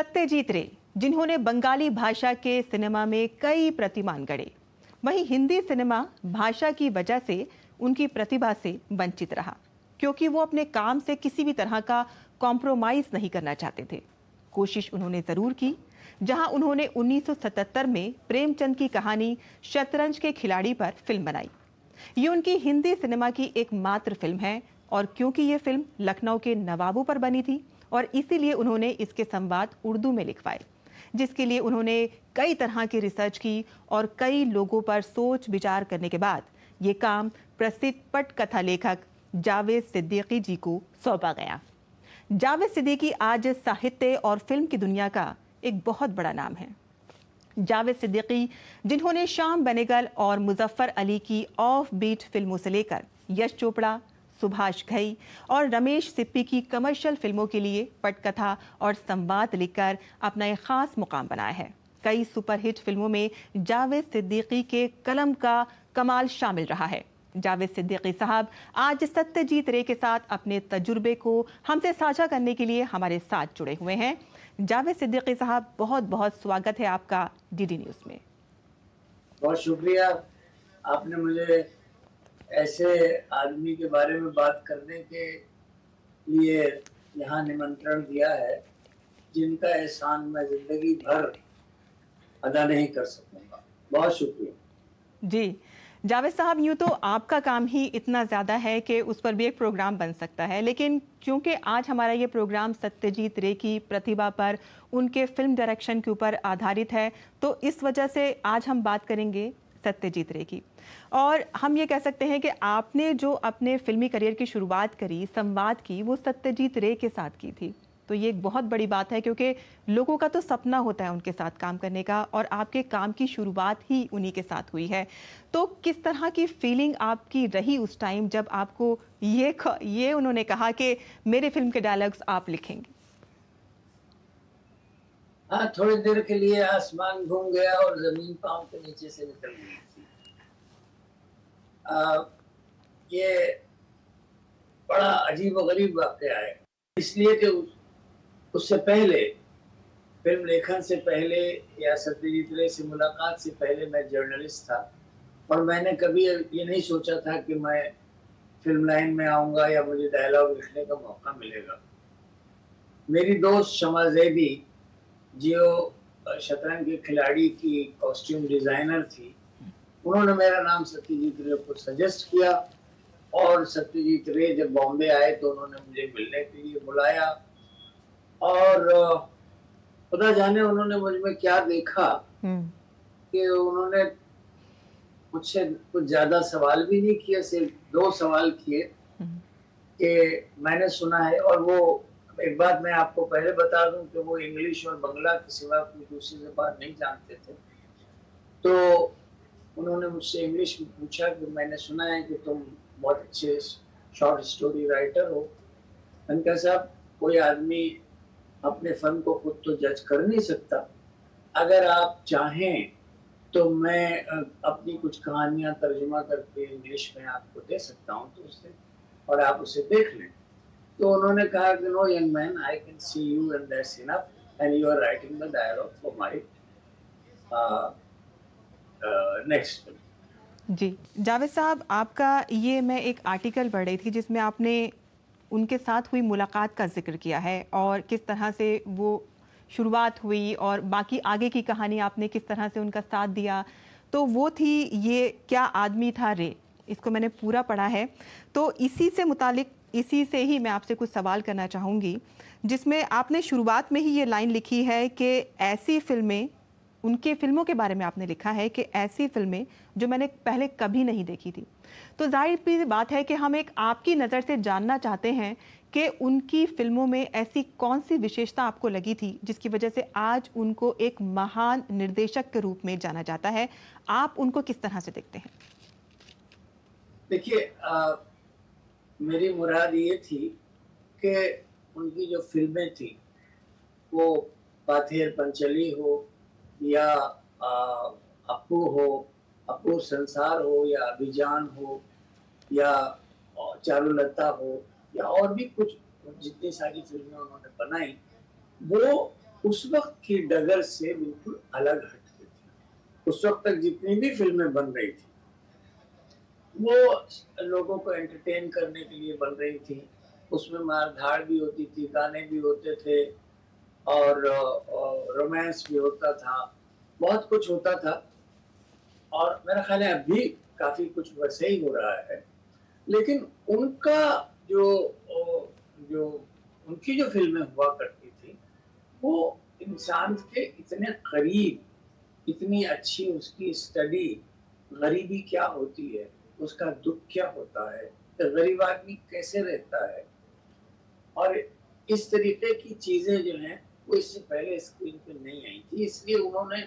सत्यजीत रे, जिन्होंने बंगाली भाषा के सिनेमा में कई प्रतिमान गढ़े, वहीं हिंदी सिनेमा भाषा की वजह से उनकी प्रतिभा से वंचित रहा, क्योंकि वो अपने काम से किसी भी तरह का कॉम्प्रोमाइज नहीं करना चाहते थे। कोशिश उन्होंने जरूर की। जहां उन्होंने 1977 में प्रेमचंद की कहानी शतरंज के खिलाड़ी पर फिल्म बनाई। ये उनकी हिंदी सिनेमा की एकमात्र फिल्म है, और क्योंकि ये फिल्म लखनऊ के नवाबों पर बनी थी और इसीलिए उन्होंने इसके संवाद उर्दू में लिखवाए, जिसके लिए उन्होंने कई तरह की रिसर्च की और कई लोगों पर सोच विचार करने के बाद ये काम प्रसिद्ध पटकथा लेखक जावेद सिद्दीकी जी को सौंपा गया। जावेद सिद्दीकी आज साहित्य और फिल्म की दुनिया का एक बहुत बड़ा नाम है। जावेद सिद्दीकी, जिन्होंने श्याम बेनेगल और मुजफ्फर अली की ऑफ बीट फिल्मों से लेकर यश चोपड़ा, सुभाष घई और रमेश सिप्पी की कमर्शियल फिल्मों के लिए पटकथा और संवाद लिखकर अपना एक खास मुकाम बनाया है। कई सुपरहिट फिल्मों में जावेद सिद्दीकी के कलम का कमाल शामिल रहा है। जावेद सिद्दीकी साहब आज सत्यजीत रे के साथ अपने तजुर्बे को हमसे साझा करने के लिए हमारे साथ जुड़े हुए हैं। जावेद सिद्दीकी साहब, बहुत बहुत स्वागत है आपका डीडी न्यूज़ में। बहुत शुक्रिया, आपने मुझे ऐसे आदमी के बारे में बात करने के लिए यहाँ निमंत्रण दिया है जिनका एहसान मैं जिंदगी भर अदा नहीं कर सकूंगा। बहुत शुक्रिया जी जावेद साहब, यूँ तो आपका काम ही इतना ज़्यादा है कि उस पर भी एक प्रोग्राम बन सकता है, लेकिन क्योंकि आज हमारा ये प्रोग्राम सत्यजीत रे की प्रतिभा पर, उनके फिल्म डायरेक्शन के ऊपर आधारित है, तो इस वजह से आज हम बात करेंगे सत्यजीत रे की। और हम ये कह सकते हैं कि आपने जो अपने फिल्मी करियर की शुरुआत करी, संवाद की, वो सत्यजीत रे के साथ की थी। तो ये एक बहुत बड़ी बात है, क्योंकि लोगों का तो सपना होता है उनके साथ काम करने का, और आपके काम की शुरुआत ही उन्हीं के साथ हुई है। तो किस तरह की फीलिंग आपकी रही उस टाइम जब आपको ये उन्होंने कहा कि मेरे फिल्म के डायलॉग्स आप लिखेंगे? हाँ, थोड़ी देर के लिए आसमान घूम गया और जमीन पांव के नीचे से निकल गई थी। ये बड़ा अजीब व गरीब वाकया है, इसलिए कि उससे पहले, फिल्म लेखन से पहले या सत्यजीत रे से मुलाकात से पहले मैं जर्नलिस्ट था, और मैंने कभी ये नहीं सोचा था कि मैं फिल्म लाइन में आऊंगा या मुझे डायलॉग लिखने का मौका मिलेगा। मेरी दोस्त शमा जैदी, जो शतरंज के खिलाड़ी की कॉस्ट्यूम डिजाइनर थी, उन्होंने मेरा नाम सत्यजीत रे को सजेस्ट किया, और सत्यजीत रे जब बॉम्बे आए तो उन्होंने मुझे मिलने के लिए बुलाया, और खुदा जाने उन्होंने मुझ में क्या देखा कि उन्होंने मुझसे कुछ ज्यादा सवाल भी नहीं किए, सिर्फ 2 सवाल किए कि मैंने सुना है, और वो एक बात मैं आपको पहले बता दूं कि वो इंग्लिश और बंगला के सिवा कोई दूसरी ज़बान नहीं जानते थे। तो उन्होंने मुझसे इंग्लिश में पूछा कि मैंने सुना है कि तुम बहुत अच्छे शॉर्ट स्टोरी राइटर हो। मैंने कहा, साहब, कोई आदमी अपने फन को खुद तो जज कर नहीं सकता। अगर आप चाहें तो मैं अपनी कुछ कहानियां तर्जुमा करके इंग्लिश में आपको दे सकता हूं, तो उससे और आप उसे देख लें। तो उन्होंने कहा कि no young man, I can see you and that's enough, and you are writing the dialogue for my next film. जी जावेद साहब, आपका ये मैं एक आर्टिकल पढ़ रही थी जिसमें आपने उनके साथ हुई मुलाकात का जिक्र किया है और किस तरह से वो शुरुआत हुई और बाकी आगे की कहानी आपने किस तरह से उनका साथ दिया। तो वो थी ये क्या आदमी था रे, इसको मैंने पूरा पढ़ा है। तो इसी से ही मैं आपसे कुछ सवाल करना चाहूँगी, जिसमें आपने शुरुआत में ही ये लाइन लिखी है कि ऐसी फिल्में, उनके फिल्मों के बारे में आपने लिखा है कि ऐसी फिल्में जो मैंने पहले कभी नहीं देखी थी। तो जाहिर सी बात है कि हम एक आपकी नज़र से जानना चाहते हैं कि उनकी फिल्मों में ऐसी कौन सी विशेषता आपको लगी थी जिसकी वजह से आज उनको एक महान निर्देशक के रूप में जाना जाता है। आप उनको किस तरह से देखते हैं? देखिए, मेरी मुराद ये थी कि उनकी जो फिल्में थी, वो पाथेर पंचली हो या अप्पू हो, अप्पू संसार हो, या अभिजान हो, या चारुलता हो, या और भी कुछ जितनी सारी फिल्में उन्होंने बनाई, वो उस वक्त की डगर से बिल्कुल अलग हटके थी। उस वक्त तक जितनी भी फिल्में बन रही थी वो लोगों को एंटरटेन करने के लिए बन रही थी। उसमें मार-धाड़ भी होती थी, गाने भी होते थे और रोमांस भी होता था, बहुत कुछ होता था और मेरा ख़्याल है अब भी काफ़ी कुछ वैसे ही हो रहा है। लेकिन उनका जो जो उनकी जो फ़िल्में हुआ करती थी, वो इंसान के इतने करीब, इतनी अच्छी उसकी स्टडी, गरीबी क्या होती है, उसका दुःख क्या होता है, गरीब आदमी कैसे रहता है और इस तरीके की चीज़ें जो हैं, वो इससे पहले स्क्रीन पे नहीं आई थी। इसलिए उन्होंने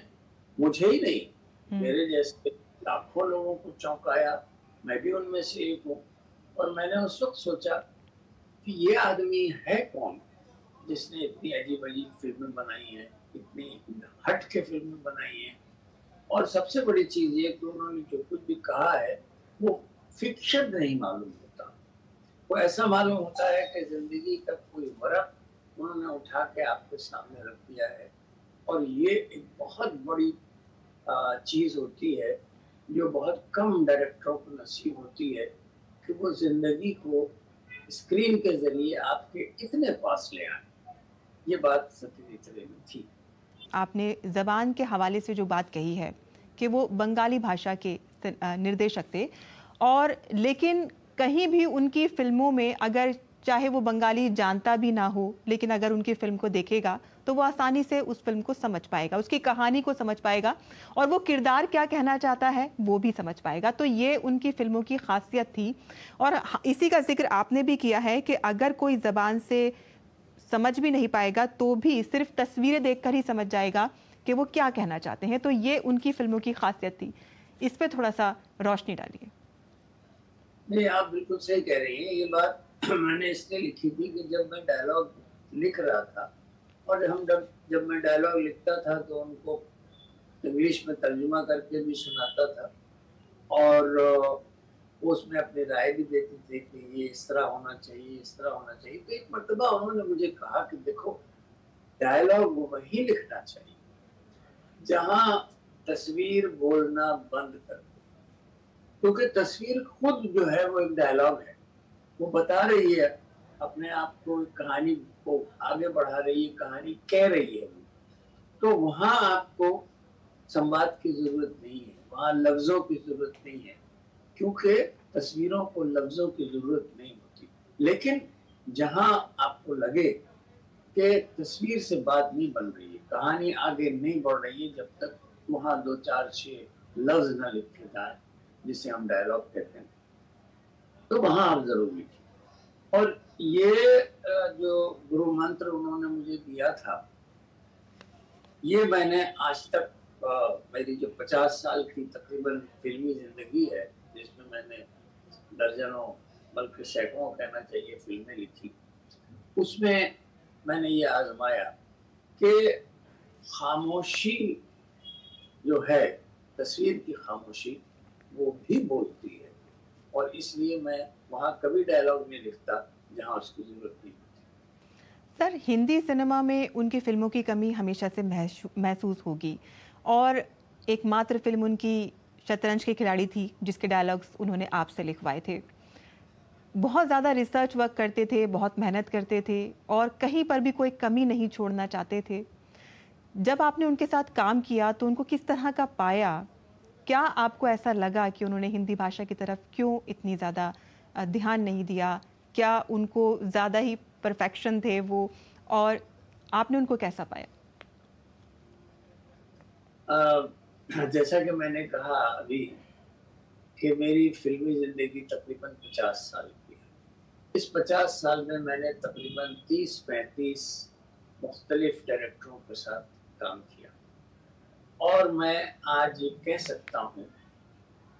मुझे ही नहीं, हुँ, मेरे जैसे लाखों लोगों को चौंकाया, मैं भी उनमें से एक हूँ और मैंने उस वक़्त सोचा कि ये आदमी है कौन, जिसने इतनी अजीब-अजीब फ़िल्में बनाई हैं, इतनी हट के फ़िल्में बनाई हैं और सबसे बड़ी चीज़ ये कि उन्होंने जो कुछ भी कहा है, वो फ़िक्शन नहीं मालूम होता। वो ऐसा मालूम होता है कि ज़िंदगी का कोई वर्क़ उन्होंने उठा के आपके सामने रख दिया है और ये एक बहुत बड़ी चीज़ होती है, जो बहुत कम डायरेक्टरों को नसीब होती है कि वो ज़िंदगी को स्क्रीन के ज़रिए आपके इतने पास ले आएँ। ये बात सत्यजीत रे में थी। आपने ज़बान के हवाले से जो बात कही है कि वो बंगाली भाषा के निर्देशक थे और लेकिन कहीं भी उनकी फ़िल्मों में अगर चाहे वो बंगाली जानता भी ना हो, लेकिन अगर उनकी फ़िल्म को देखेगा, तो वो आसानी से उस फ़िल्म को समझ पाएगा, उसकी कहानी को समझ पाएगा और वो किरदार क्या कहना चाहता है, वो भी समझ पाएगा। तो ये उनकी फ़िल्मों की ख़ासियत थी और इसी का ज़िक्र आपने भी किया है कि अगर कोई ज़बान से समझ भी नहीं पाएगा तो भी सिर्फ तस्वीरें देखकर ही समझ जाएगा कि वो क्या कहना चाहते हैं। तो ये उनकी फ़िल्मों की ख़ासियत थी। इस पे थोड़ा-सा रोशनी डालिए। नहीं, आप बिल्कुल सही कह रही हैं। ये बात मैंने इसलिए लिखी थी कि जब मैं डायलॉग लिख रहा था और हम जब जब मैं डायलॉग लिखता था तो उनको इंग्लिश में तर्जुमा करके भी सुनाता था और वो उसमें अपनी राय भी देते थे कि ये इस तरह होना चाहिए, इस तरह होना चाहिए। तो एक मर्तबा उन्होंने मुझे कहा कि देखो, डायलॉग वही लिखना चाहिए, जहाँ तस्वीर बोलना बंद कर दे। क्योंकि तस्वीर खुद जो है वो एक डायलॉग है। वो बता रही है, अपने आप को कहानी को आगे बढ़ा रही है, कहानी कह रही है वो। तो वहाँ आपको संवाद की ज़रूरत नहीं है, वहाँ लफ्ज़ों की ज़रूरत नहीं है, क्योंकि तस्वीरों को लफ्ज़ों की ज़रूरत नहीं होती। लेकिन जहाँ आपको लगे कि तस्वीर से बात नहीं बन रही है, कहानी आगे नहीं बढ़ रही है, जब तक वहाँ 2-4-6 लफ्ज़ ना लिखे जाएँ, जिसे हम डायलॉग कहते हैं, तो वहाँ आप ज़रूर लिखिए। और ये जो गुरु मंत्र उन्होंने मुझे दिया था, ये मैंने आज तक मेरी जो 50 साल की तकरीबन फ़िल्मी ज़िंदगी है, जिसमें मैंने दर्जनों बल्कि सैकड़ों कहना चाहिए फ़िल्में लिखी, उसमें मैंने ये आज़माया कि खामोशी जो है, तस्वीर की खामोशी, वो भी बोलती है और इसलिए मैं वहाँ कभी डायलॉग नहीं लिखता, जहाँ उसकी ज़रूरत नहीं होती। सर, हिंदी सिनेमा में उनकी फ़िल्मों की कमी हमेशा से महसूस होगी और एकमात्र फ़िल्म उनकी शतरंज के खिलाड़ी थी, जिसके डायलॉग्स उन्होंने आपसे लिखवाए थे। बहुत ज़्यादा रिसर्च वर्क करते थे, बहुत मेहनत करते थे और कहीं पर भी कोई कमी नहीं छोड़ना चाहते थे। जब आपने उनके साथ काम किया तो उनको किस तरह का पाया? क्या आपको ऐसा लगा कि उन्होंने हिंदी भाषा की तरफ क्यों इतनी ज़्यादा ध्यान नहीं दिया? क्या उनको ज़्यादा ही परफेक्शन थे वो और आपने उनको कैसा पाया? जैसा कि मैंने कहा अभी कि मेरी फ़िल्मी ज़िंदगी तकरीबन 50 साल की है। इस 50 साल में मैंने तकरीबन 30-35 मुख्तलिफ डायरेक्टरों के साथ काम किया और मैं आज ये कह सकता हूँ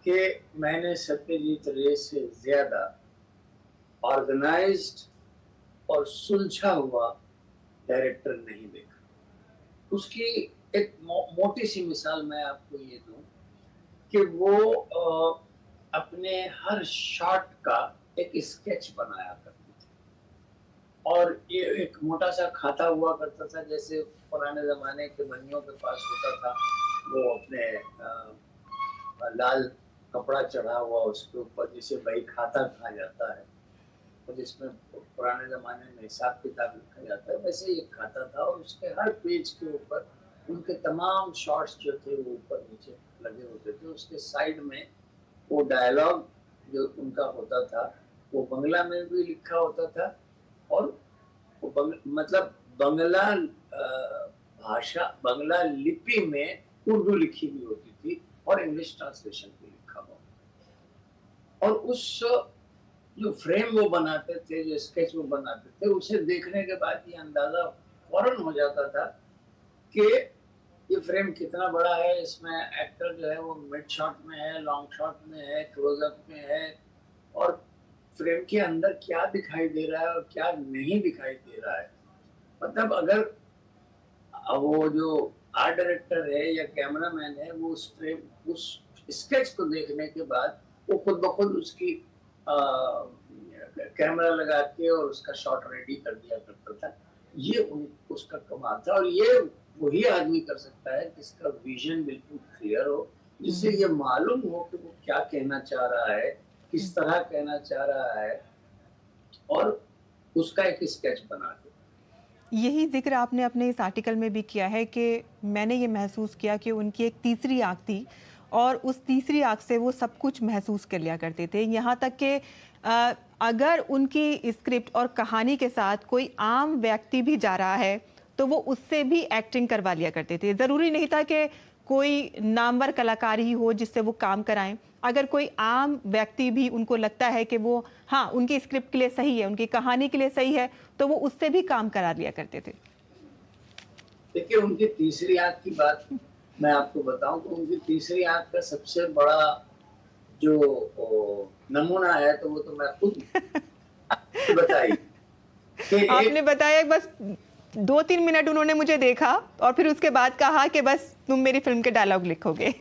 कि मैंने सत्यजीत रे से ज़्यादा ऑर्गेनाइज़्ड और सुलझा हुआ डायरेक्टर नहीं देखा। उसकी एक मोटी सी मिसाल मैं आपको ये दूँ कि वो अपने हर शॉट का एक स्केच बनाया करते थे और और ये एक मोटा सा खाता हुआ करता था, जैसे पुराने जमाने के बनियों के पास होता था, वो अपने लाल कपड़ा चढ़ा हुआ उसके ऊपर, जिसे भाई खाता कहा जाता है, और जिसमें पुराने जमाने में हिसाब किताब लिखा जाता है, वैसे ये खाता था। और उसके हर पेज के ऊपर उनके तमाम शॉर्ट्स जो थे वो ऊपर नीचे लगे होते थे। उसके साइड में वो डायलॉग जो उनका होता था वो बंगला में भी लिखा होता था, और वो मतलब बंगला भाषा, बंगला लिपि में उर्दू लिखी हुई होती थी और इंग्लिश ट्रांसलेशन भी लिखा हुआ। और उस जो फ्रेम वो बनाते थे, जो स्केच वो बनाते थे, उसे देखने के बाद ये अंदाजा फौरन हो जाता था कि ये फ्रेम कितना बड़ा है, इसमें एक्टर जो है वो मिड शॉट में है, लॉन्ग शॉट में है, क्लोजअप में है, और फ्रेम के अंदर क्या दिखाई दे रहा है और क्या नहीं दिखाई दे रहा है। मतलब अगर वो जो आर्ट डायरेक्टर है या कैमरामैन है, वो उस फ्रेम, उस स्केच को देखने के बाद वो खुद ब खुद उसकी कैमरा लगा के और उसका शॉट रेडी कर दिया करता था। ये उसका कमाल था, और ये वही आदमी कर सकता है जिसका विजन बिल्कुल क्लियर हो, जिससे ये मालूम हो कि वो क्या कहना चाह रहा है, किस तरह कहना चाह रहा है, और उसका एक स्केच बना दे। यही जिक्र आपने अपने इस आर्टिकल में भी किया है कि मैंने ये महसूस किया कि उनकी एक तीसरी आँख थी और उस तीसरी आँख से वो सब कुछ महसूस कर लिया करते थे। यहाँ तक कि अगर उनकी स्क्रिप्ट और कहानी के साथ कोई आम व्यक्ति भी जा रहा है तो वो उससे भी एक्टिंग करवा लिया करते थे। ज़रूरी नहीं था कि कोई नामवर कलाकार ही हो जिससे वो काम कराएं। अगर कोई आम व्यक्ति भी उनको लगता है कि वो हाँ उनकी स्क्रिप्ट के लिए सही है, उनकी कहानी के लिए सही है, तो वो उससे भी काम करा लिया करते थे। देखिए, उनकी तीसरी आंख की बात मैं आपको बताऊं तो उनकी तीसरी आंख का सबसे बड़ा जो नमूना है, तो वो तो मैं खुद बताई कि आपने बताया बस 2-3 मिनट उन्होंने मुझे देखा और फिर उसके बाद कहा कि बस तुम मेरी फिल्म के डायलॉग लिखोगे।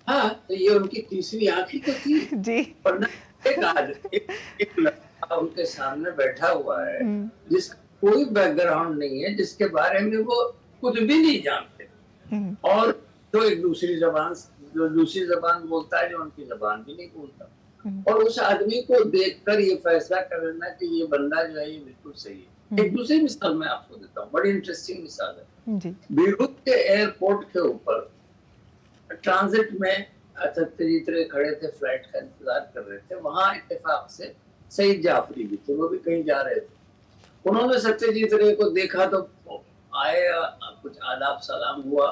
हाँ, तो ये उनकी तीसरी आंख ही तो थी। जी। वरना एक लड़का उनके सामने बैठा हुआ है जिसका कोई बैकग्राउंड नहीं है, जिसके बारे में वो कुछ भी नहीं जानते, और जो एक जो दूसरी जबान बोलता है, जो उनकी जबान भी नहीं बोलता, और उस आदमी को देखकर ये फैसला कर लेना कि ये बंदा जो है ये बिल्कुल सही है। एक दूसरी मिसाल मैं आपको देता हूँ, बड़ी इंटरेस्टिंग मिसाल है। बीरूत के एयरपोर्ट के ऊपर ट्रांजिट में सत्यजीत रे खड़े थे, फ्लाइट का इंतजार कर रहे थे। वहां इत्तेफाक से सईद जाफरी भी थे, वो भी कहीं जा रहे थे। उन्होंने सत्यजीत रे को देखा तो आए, कुछ आदाब सलाम हुआ,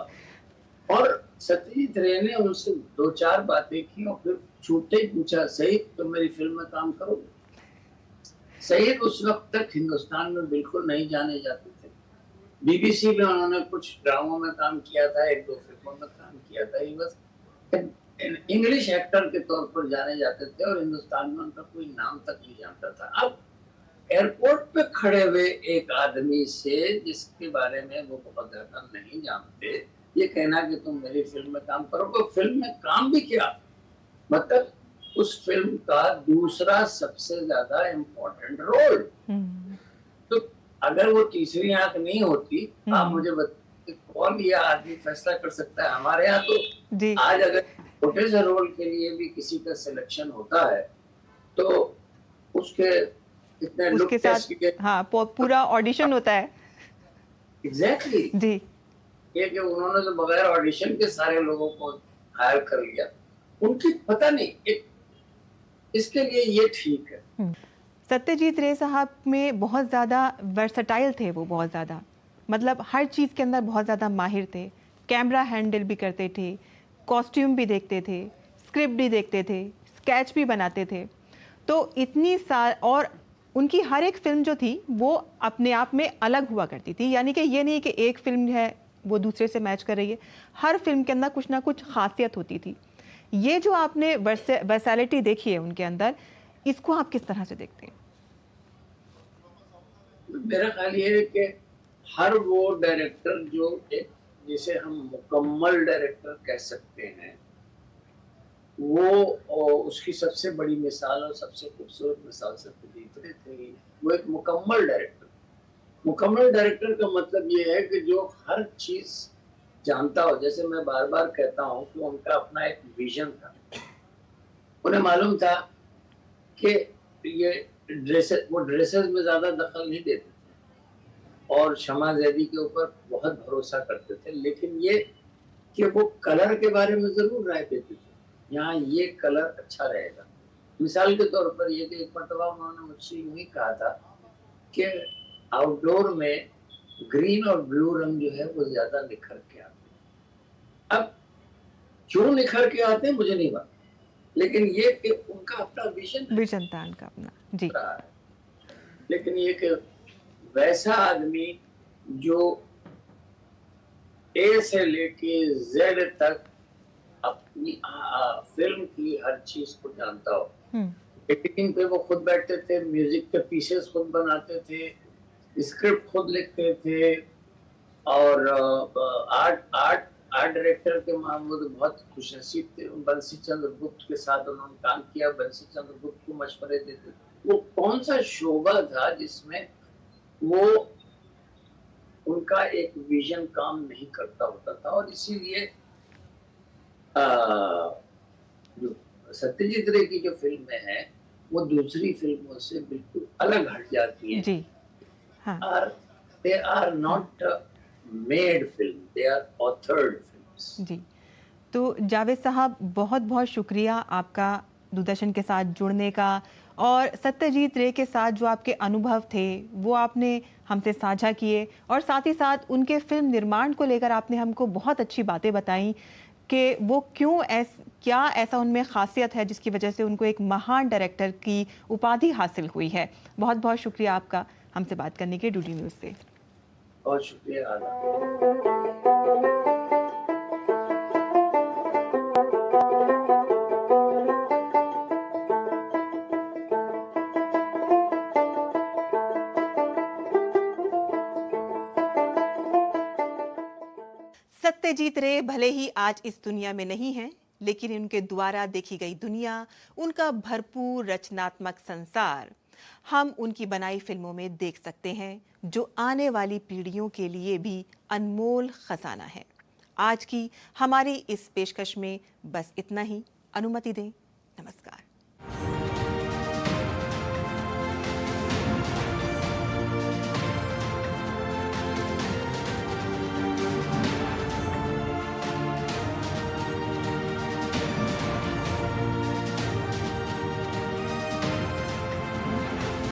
और सत्यजीत रे ने उनसे 2-4 बातें की और फिर छूटते ही पूछा, सईद तुम मेरी फिल्म में काम करोगे? सईद उस वक्त तक हिंदुस्तान में बिल्कुल नहीं जाने जाते थे। बीबीसी में उन्होंने कुछ ड्रामों में काम किया था, 1-2 फिल्मों में काम किया था। ये बस इंग्लिश एक्टर के तौर पर जाने जाते थे और हिंदुस्तान में उनका कोई नाम तक नहीं जानता था। अब एयरपोर्ट पे खड़े हुए एक आदमी से, जिसके बारे में वो बहुत ज्यादा नहीं जानते, ये कहना कि तुम मेरी फिल्म में काम करोगे, फिल्म में काम भी किया, मतलब उस फिल्म का दूसरा सबसे ज्यादा इम्पोर्टेंट रोल। तो अगर वो तीसरी आंख नहीं होती, आप मुझे बताइए कौन ये आदमी फैसला कर सकता है? हमारे यहाँ तो आज अगर छोटे से रोल के लिए भी किसी का सिलेक्शन होता है तो उसके इतने लुक टेस्ट के हाँ पूरा ऑडिशन होता है। एग्जैक्टली जी। ये कि उन्होंने तो बगैर ऑडिशन के सारे लोगों को हायर कर लिया, उनकी पता नहीं एक इसके लिए ये ठीक है। सत्यजीत रे साहब में बहुत ज़्यादा वर्सटाइल थे, वो बहुत ज़्यादा, मतलब हर चीज़ के अंदर बहुत ज़्यादा माहिर थे। कैमरा हैंडल भी करते थे, कॉस्ट्यूम भी देखते थे, स्क्रिप्ट भी देखते थे, स्केच भी बनाते थे। तो इतनी और उनकी हर एक फिल्म जो थी वो अपने आप में अलग हुआ करती थी, यानी कि ये नहीं कि एक फिल्म है वो दूसरे से मैच कर रही है, हर फिल्म के अंदर कुछ ना कुछ खासियत होती थी। ये जो आपने वर्सैलिटी देखी है उनके अंदर, इसको आप किस तरह से देखते हैं? मेरा ख्याल ये है कि हर वो डायरेक्टर जो एक जिसे हम मुकम्मल डायरेक्टर कह सकते हैं, उसकी सबसे बड़ी मिसाल और सबसे खूबसूरत मिसाल सत्यजीत रे थे। वो एक मुकम्मल डायरेक्टर, मुकम्मल डायरेक्टर का मतलब ये है कि जो हर चीज जानता हो। जैसे मैं बार बार कहता हूँ कि उनका अपना एक विजन था। उन्हें मालूम था कि ये ड्रेसेस में ज्यादा दखल नहीं देते थे और शमा जैदी के ऊपर बहुत भरोसा करते थे, लेकिन ये कि वो कलर के बारे में जरूर राय देते थे, यहाँ ये कलर अच्छा रहेगा। मिसाल के तौर पर ये कि एक मरतबा उन्होंने मुझसे यूं ही कहा था कि आउटडोर में ग्रीन और ब्लू रंग जो है वो ज्यादा निखर के आते हैं। अब क्यों निखर के आते हैं मुझे नहीं पता, लेकिन ये कि उनका अपना विजन विजन था उनका अपना। जी। रहा है। लेकिन ये कि वैसा आदमी जो ए से लेके जेड तक अपनी फिल्म की हर चीज को जानता हो। एडिटिंग पे वो खुद बैठते थे, म्यूजिक के पीसेस खुद बनाते थे, स्क्रिप्ट खुद लिखते थे और आर्ट आर्ट आर्ट डायरेक्टर के मामले में बहुत खुशनसीब थे। बंसी चंद्र गुप्त के साथ उन्होंने काम किया, बंसी चंद्र गुप्त को मशवरे देते थे। वो कौन सा शोबा था जिसमें वो उनका एक विजन काम नहीं करता होता था, और इसीलिए जो सत्यजीत रे की जो फिल्में हैं वो दूसरी फिल्मों से बिल्कुल अलग हट जाती हैं। जी। हाँ। They are not made film, they are authored films. जी। तो जावेद साहब, बहुत बहुत शुक्रिया आपका दूरदर्शन के साथ जुड़ने का, और सत्यजीत रे के साथ जो आपके अनुभव थे वो आपने हमसे साझा किए, और साथ ही साथ उनके फिल्म निर्माण को लेकर आपने हमको बहुत अच्छी बातें बताई कि वो क्या ऐसा उनमें खासियत है जिसकी वजह से उनको एक महान डायरेक्टर की उपाधि हासिल हुई है। बहुत बहुत शुक्रिया आपका हमसे बात करने के डीडी न्यूज़ से। बहुत शुक्रिया। सत्यजीत रे भले ही आज इस दुनिया में नहीं हैं, लेकिन उनके द्वारा देखी गई दुनिया, उनका भरपूर रचनात्मक संसार हम उनकी बनाई फिल्मों में देख सकते हैं, जो आने वाली पीढ़ियों के लिए भी अनमोल खजाना है। आज की हमारी इस पेशकश में बस इतना ही। अनुमति दें